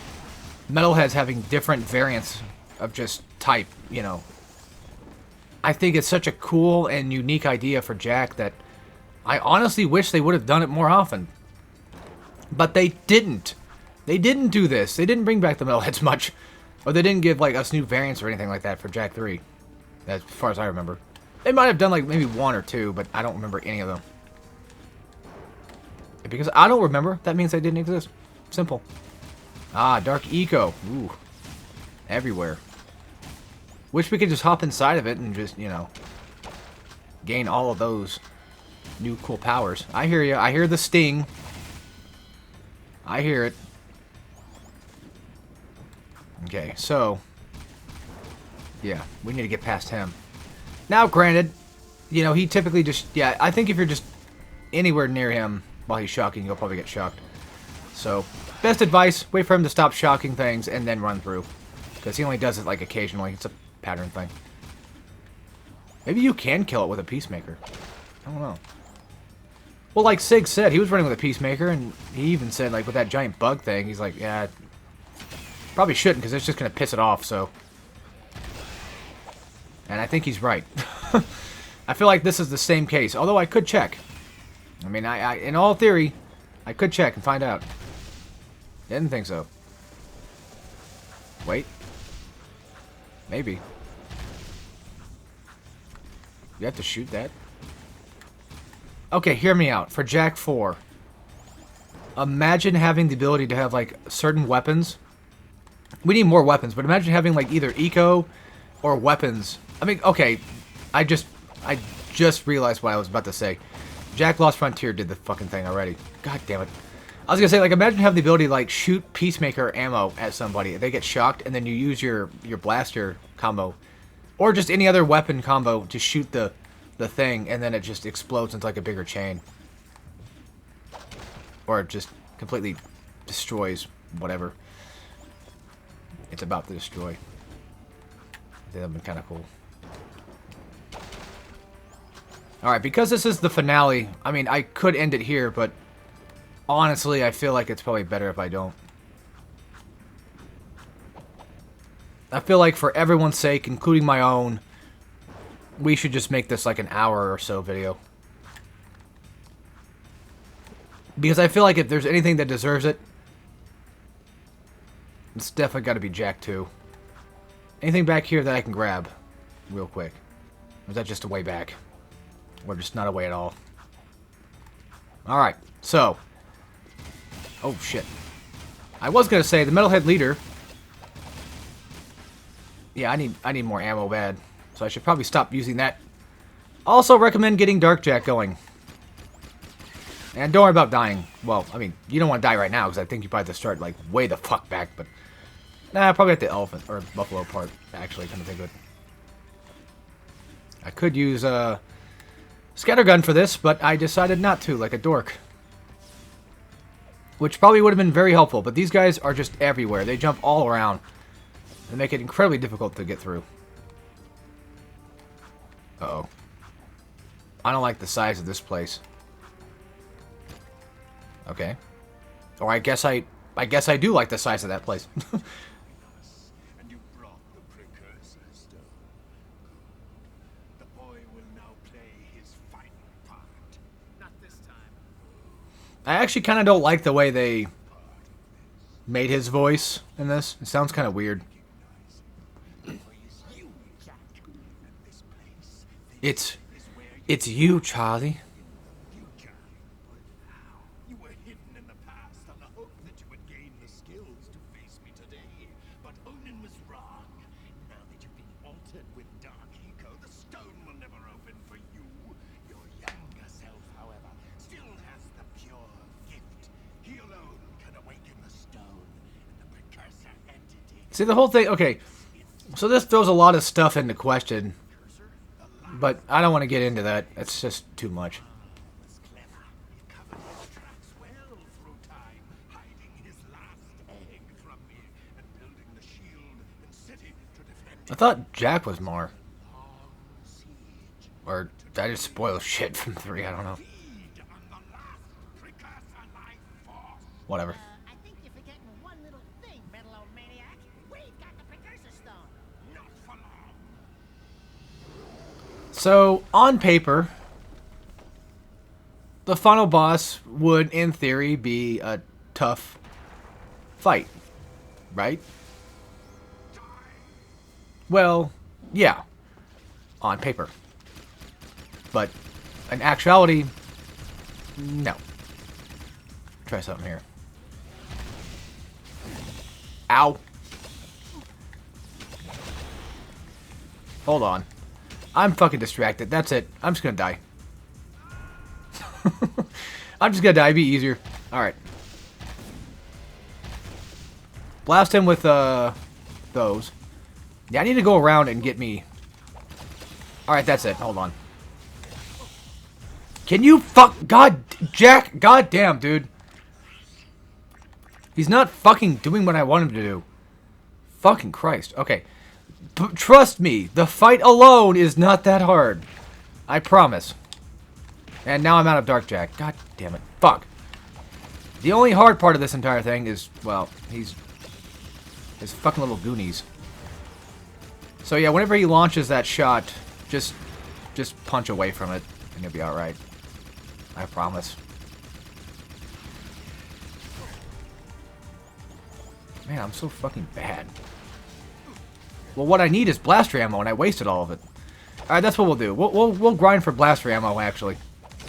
metalheads having different variants of just type, you know, I think it's such a cool and unique idea for Jack that I honestly wish they would have done it more often. But they didn't. They didn't do this. They didn't bring back the metalheads much. Or they didn't give, like, us new variants or anything like that for Jak 3. As far as I remember. They might have done, like, maybe one or two, but I don't remember any of them. Because I don't remember, that means they didn't exist. Simple. Ah, Dark Eco. Ooh. Everywhere. Wish we could just hop inside of it and just, you know, gain all of those new cool powers. I hear you. I hear the sting. I hear it. Okay, so yeah, we need to get past him. Now, granted, you know, he typically just, yeah, I think if you're just anywhere near him while he's shocking, you'll probably get shocked. So, best advice, wait for him to stop shocking things and then run through. Because he only does it, like, occasionally. It's a pattern thing. Maybe you can kill it with a Peacemaker. I don't know. Well, like Sig said, he was running with a Peacemaker, and he even said, like, with that giant bug thing, he's like, yeah, probably shouldn't, because it's just going to piss it off, so. And I think he's right. I feel like this is the same case, although I could check. I mean, I in all theory, I could check and find out. Didn't think so. Wait. Maybe. You have to shoot that? Okay, hear me out. For Jak 4, imagine having the ability to have, like, certain weapons. We need more weapons, but imagine having, like, either eco or weapons. I mean, okay, I just realized what I was about to say. Jak Lost Frontier did the fucking thing already. God damn it. I was gonna say, like, imagine having the ability to, like, shoot Peacemaker ammo at somebody. They get shocked, and then you use your blaster combo. Or just any other weapon combo to shoot the thing, and then it just explodes into, like, a bigger chain. Or it just completely destroys whatever it's about to destroy. That would have been kind of cool. Alright, because this is the finale, I mean, I could end it here, but honestly, I feel like it's probably better if I don't. I feel like for everyone's sake, including my own, we should just make this like an hour or so video. Because I feel like if there's anything that deserves it, it's definitely got to be Jak 2. Anything back here that I can grab real quick? Or is that just a way back? Or just not a way at all? Alright, so Oh, shit. I was gonna say, the Metalhead Leader... Yeah, I need more ammo bad. So I should probably stop using that. Also recommend getting Darkjack going. And don't worry about dying. Well, I mean, you don't want to die right now, because I think you probably have to start, like, way the fuck back, but... Nah, probably at the elephant, or buffalo part, actually, kind of think of it. I could use, Scattergun for this, but I decided not to, like a dork. Which probably would have been very helpful, but these guys are just everywhere. They jump all around. They make it incredibly difficult to get through. Uh-oh. I don't like the size of this place. Okay. Or I guess I do like the size of that place. And you brought the precursor stone. The boy will now play his final part. Not this time. I actually kind of don't like the way they made his voice in this. It sounds kind of weird. It's you, Charlie. You were hidden in the past on the hope that you would gain the skills to face me today. But Onin was wrong. Now that you've been altered with Dark Eco, the stone will never open for you. Your younger self, however, still has the pure gift. He alone can awaken the stone and the precursor entity. See, the whole thing... Okay, so this throws a lot of stuff into question. But I don't want to get into that. It's just too much. Was clever. He covered his tracks well through time, hiding his last egg from me and building the shield and city to defend I it. thought Jack was Mar. Long siege. Or that just spoils shit from 3, I don't know. Feed on the last precursor life force. Whatever. I think you're forgetting one little thing, Metal Maniac. We've got the precursor stone. Not for long. So, on paper, the final boss would, in theory, be a tough fight, right? Well, yeah, on paper. But in actuality, no. Try something here. Ow. Hold on. I'm fucking distracted. That's it. I'm just gonna die. I'm just gonna die. Be easier. Alright. Blast him with, those. Yeah, I need to go around and get me... Alright, that's it. Hold on. Can you fuck... God... Jack... God damn, dude. He's not fucking doing what I want him to do. Fucking Christ. Okay. Trust me, the fight alone is not that hard. I promise. And now I'm out of Darkjack. God damn it. Fuck. The only hard part of this entire thing is, well, his fucking little Goonies. So yeah, whenever he launches that shot, just punch away from it, and you'll be alright. I promise. Man, I'm so fucking bad. Well, what I need is blaster ammo, and I wasted all of it. Alright, that's what we'll do. We'll grind for blaster ammo, actually.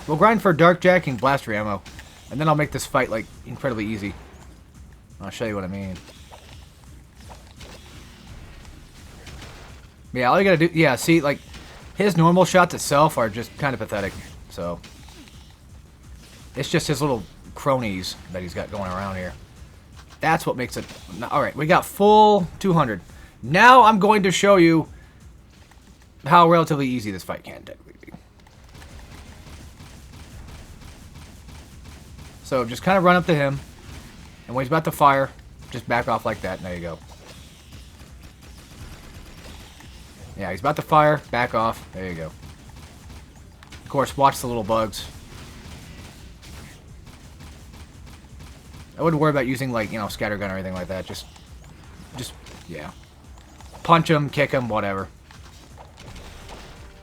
We'll grind for Darkjack and blaster ammo. And then I'll make this fight, like, incredibly easy. I'll show you what I mean. Yeah, all you gotta do... Yeah, see, like, his normal shots itself are just kind of pathetic. So... It's just his little cronies that he's got going around here. That's what makes it... Alright, we got full 200. Now I'm going to show you how relatively easy this fight can technically be. So just kind of run up to him, and when he's about to fire, just back off like that, and there you go. Yeah, he's about to fire, back off, there you go. Of course, watch the little bugs. I wouldn't worry about using, like, you know, scattergun or anything like that, just, yeah. Punch him, kick him, whatever.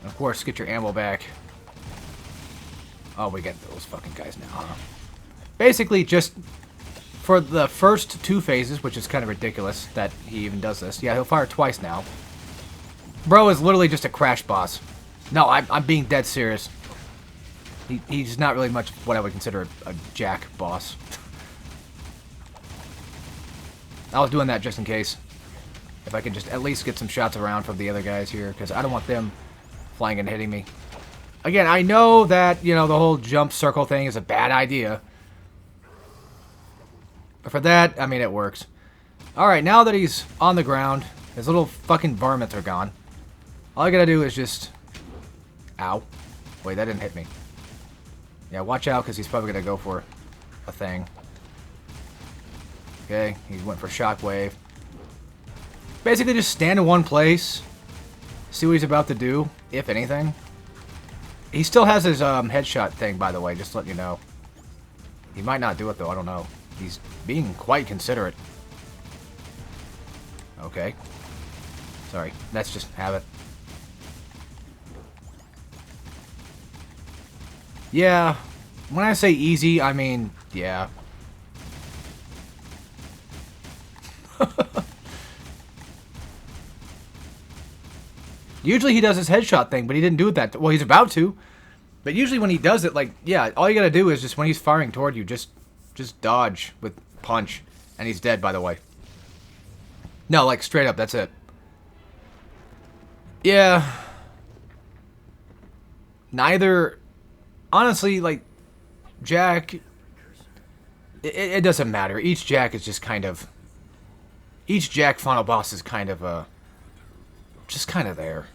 And of course, get your ammo back. Oh, we get those fucking guys now, huh? Basically, just for the first 2 phases, which is kind of ridiculous that he even does this. Yeah, he'll fire twice now. Bro is literally just a crash boss. No, I'm being dead serious. He's not really much what I would consider a Jack boss. I was doing that just in case. If I could just at least get some shots around from the other guys here, because I don't want them flying and hitting me. Again, I know that, you know, the whole jump circle thing is a bad idea. But for that, I mean, it works. Alright, now that he's on the ground, his little fucking varmints are gone. All I gotta do is just... Ow. Wait, that didn't hit me. Yeah, watch out, because he's probably gonna go for a thing. Okay, he went for shockwave. Basically, just stand in one place. See what he's about to do, if anything. He still has his headshot thing, by the way, just letting you know. He might not do it, though, I don't know. He's being quite considerate. Okay. Sorry, that's just habit. Yeah, when I say easy, I mean, yeah. Usually he does his headshot thing, but he didn't do it that... Well, he's about to. But usually when he does it, like, yeah, all you gotta do is just when he's firing toward you, just dodge with punch. And he's dead, by the way. No, like, straight up, that's it. Yeah. Neither... Honestly, like, Jack... It doesn't matter. Each Jack is just kind of... Each Jack final boss is kind of, just kind of there.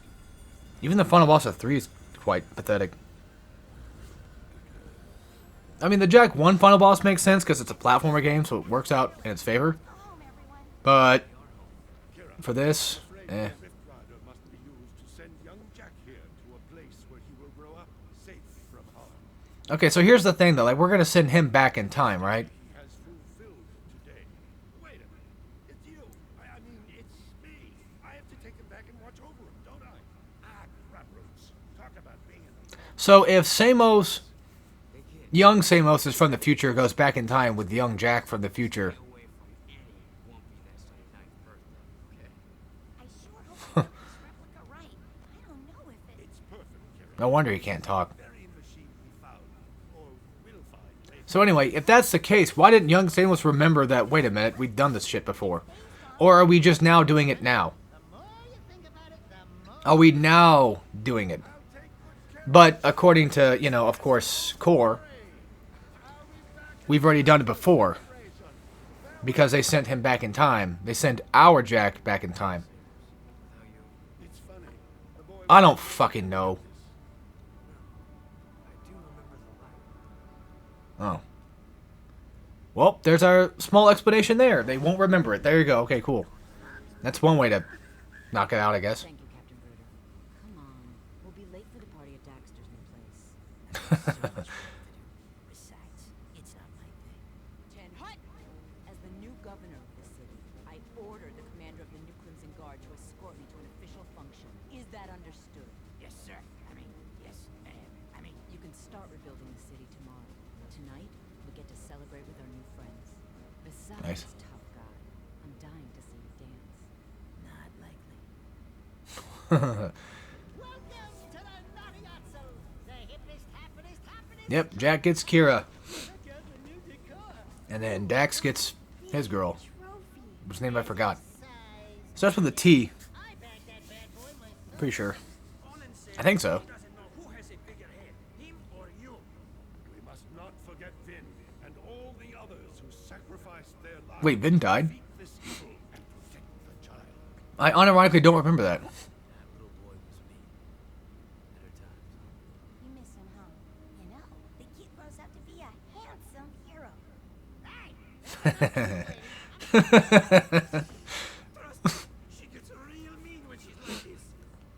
Even the final boss of 3 is quite pathetic. I mean, the Jack 1 final boss makes sense because it's a platformer game, so it works out in its favor. But for this, eh. Rift Rider must be used to send young Jack here to a place where he will grow up safe from harm. Okay, so here's the thing, though. Like, we're going to send him back in time, right? He has fulfilled today. Wait a minute. It's you. I mean, it's me. I have to take him back and watch over him, don't I? Ah, crap roots. Talk about being in the... So if Samos, young Samos is from the future, goes back in time with young Jack from the future. Away from any won't be next on your 9th birthday, okay? I sure hope you got this replica right. I don't know if it... It's perfect, Kira. No wonder he can't talk. Very machine we found, or will find later. So anyway, if that's the case, why didn't young Samos remember that, wait a minute, we've done this shit before? Or are we just now doing it now? The more you think about it, the more... Are we now doing it? But according to, you know, of course, Core, we've already done it before. Because they sent him back in time. They sent our Jack back in time. It's funny. The boy I don't fucking know. I do remember the light. Oh. Well, there's our small explanation there. They won't remember it. There you go. Okay, cool. That's one way to knock it out, I guess. Thank you, Captain Bruder. Come on. We'll be late for the party at Daxter's new place. Besides, it's not my thing. Ten Hut! As the new governor of the city, I ordered the commander of the New Crimson Guard to escort me to an official function. Is that understood? Yes, sir. Yes, ma'am. You can start rebuilding the city tomorrow. Tonight, we get to celebrate with our new friends. Besides, Nice. tough guy, I'm dying to see you dance. Not likely. Welcome to the Naughty-Otso, the hippest, happiest, happiest... Yep, Jack gets Kira. Look at the new decor. And then Dax gets his girl. Trophy. Whose name I forgot. Size. Starts with a T. I bet that bad boy was... Pretty sure. I think so. Doesn't know who has a bigger head, him or you. We must not forget Vin and all the others who sacrificed their lives. Wait, Vin died? to defeat this evil and protect the child. I unironically don't remember that. That little boy was me. Better times. You miss him, huh? You know, the kid grows up to be a handsome hero. She gets real mean when she's like this.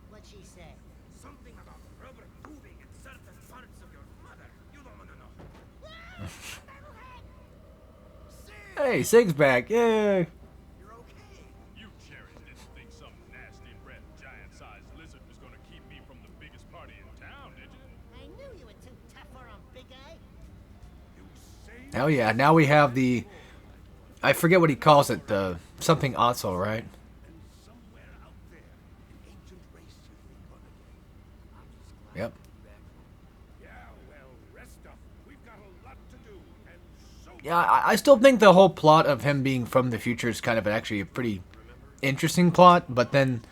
What'd she say? Something about rubber tubing in certain parts of your mother. You don't want to know. Hey, Sig's back. Yay. You're okay. You cherries didn't think some nasty red giant-sized lizard was gonna keep me from the biggest party in town, did you? I knew you were too tough for him, big guy. You saved Hell yeah, now we have the... I forget what he calls it, the something Otso, right? and somewhere out there, an ancient race is reborn. Yep. Yeah, well, rest up. We've got a lot to do, and so yeah, I still think the whole plot of him being from the future is kind of actually a pretty interesting plot, but then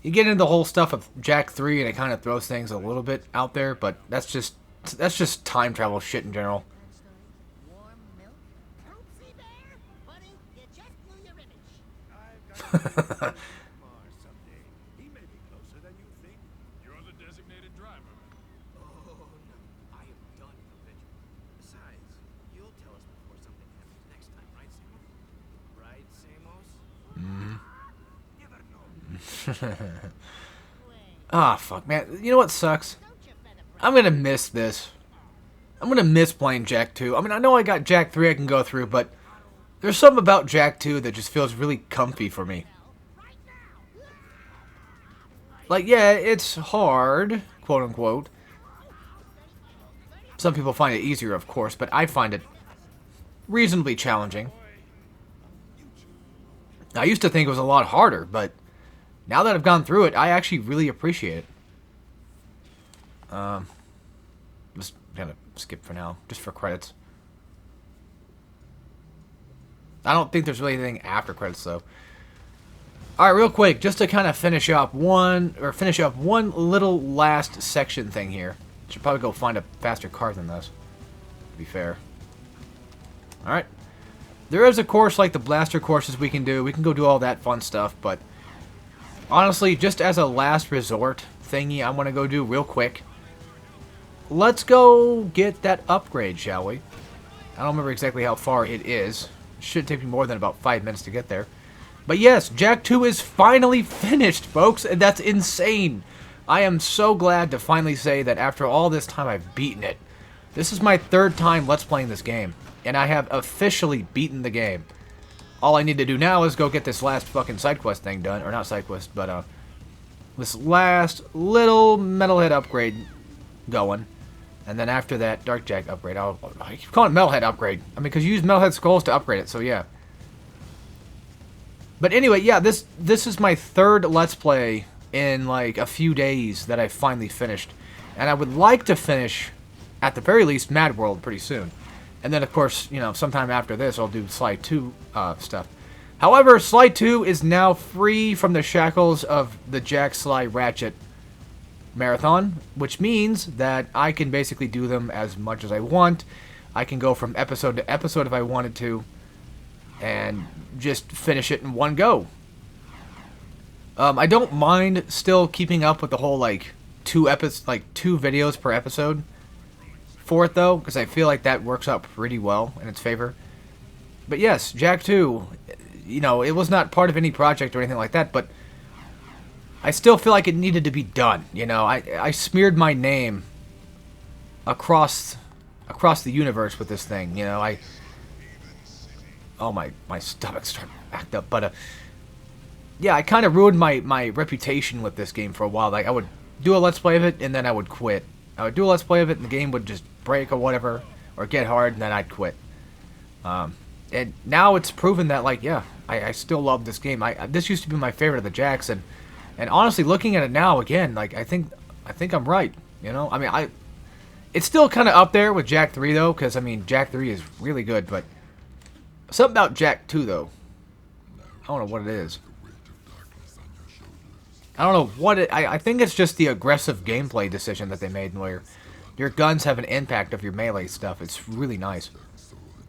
you get into the whole stuff of Jak 3 and it kind of throws things a little bit out there, but that's just time travel shit in general. Warm milk? Oopsie bear? Buddy, you just blew your image. I've got Mars someday. He may be closer than you think. You're the designated driver. Oh, no. I am done for Vigil. Besides, you'll tell us before something happens next time, right, Samos? Right, Samos? Never know. Ah, fuck, man. You know what sucks? Don't you feather I'm gonna miss this. I'm gonna miss playing Jak 2. I mean, I know I got Jak 3 I can go through, but there's something about Jak 2 that just feels really comfy for me. right now. Like, yeah, it's hard, quote unquote. Some people find it easier, of course, but I find it reasonably challenging. I used to think it was a lot harder, but now that I've gone through it, I actually really appreciate it. Just gonna skip for now, just for credits. I don't think there's really anything after credits, though. Alright, real quick, just to kind of finish up one little last section thing here. Should probably go find a faster car than this, to be fair. Alright. There is a course like the blaster courses we can do. We can go do all that fun stuff, but honestly, just as a last resort thingy I want to go do real quick, let's go get that upgrade, shall we? I don't remember exactly how far it is. It shouldn't take me more than about 5 minutes to get there. But yes, Jak 2 is finally finished, folks, and that's insane. I am so glad to finally say that after all this time I've beaten it. This is my 3rd time Let's Playing this game, and I have officially beaten the game. All I need to do now is go get this last fucking side quest thing done, or not side quest, but this last little metalhead upgrade going. And then after that, Dark Jak upgrade. I keep calling it Metalhead upgrade. I mean, because you use Metalhead skulls to upgrade it, so yeah. But anyway, yeah, this is my 3rd Let's Play in, like, a few days that I finally finished. And I would like to finish, at the very least, Mad World pretty soon. And then, of course, you know, sometime after this, I'll do Sly 2 stuff. However, Sly 2 is now free from the shackles of the Jak Sly Ratchet marathon, which means that I can basically do them as much as I want. I can go from episode to episode if I wanted to, and just finish it in one go. I don't mind still keeping up with the whole like 2 videos per episode for it though, because I feel like that works out pretty well in its favor. But yes, Jak 2, you know, it was not part of any project or anything like that, but I still feel like it needed to be done. You know, I smeared my name across the universe with this thing. You know, oh my stomach started to act up. But yeah, I kind of ruined my reputation with this game for a while. Like, I would do a Let's Play of it and then I would quit. I would do a Let's Play of it and the game would just break or whatever, or get hard, and then I'd quit. And now it's proven that, like, yeah, I still love this game. This used to be my favorite of the Jaks, and honestly, looking at it now again, like, I think I'm right. You know, I mean, it's still kind of up there with Jak 3 though, because I mean, Jak 3 is really good, but something about Jak 2 though, I don't know what it is. I don't know what it. I think it's just the aggressive gameplay decision that they made, where your guns have an impact of your melee stuff. It's really nice,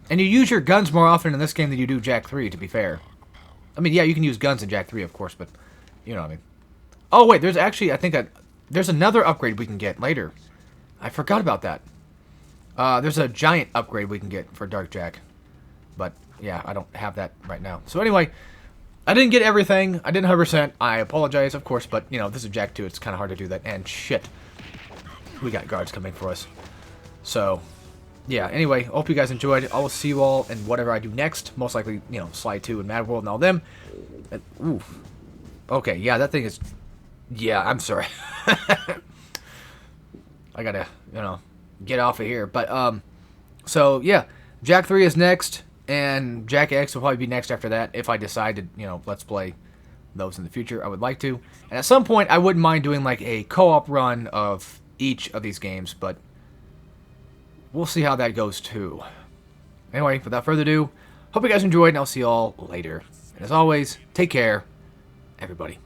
and you use your guns more often in this game than you do Jak 3. To be fair, I mean, yeah, you can use guns in Jak 3, of course, but you know what I mean. Oh wait, there's actually, I think there's another upgrade we can get later. I forgot about that. There's a giant upgrade we can get for Dark Jak, but yeah, I don't have that right now. So anyway, I didn't get everything. I didn't 100%. I apologize, of course, but you know, this is Jak 2. It's kind of hard to do that. And shit, we got guards coming for us. So yeah. Anyway, hope you guys enjoyed. I will see you all in whatever I do next. Most likely, you know, Sly 2 and Mad World and all them. Ooh. Okay, yeah, that thing is... Yeah, I'm sorry. I gotta, you know, get off of here. But, so, yeah, Jak 3 is next, and Jak X will probably be next after that, if I decide to, you know, let's play those in the future. I would like to. And at some point, I wouldn't mind doing, like, a co-op run of each of these games, but we'll see how that goes, too. Anyway, without further ado, hope you guys enjoyed, and I'll see y'all later. And as always, take care, everybody.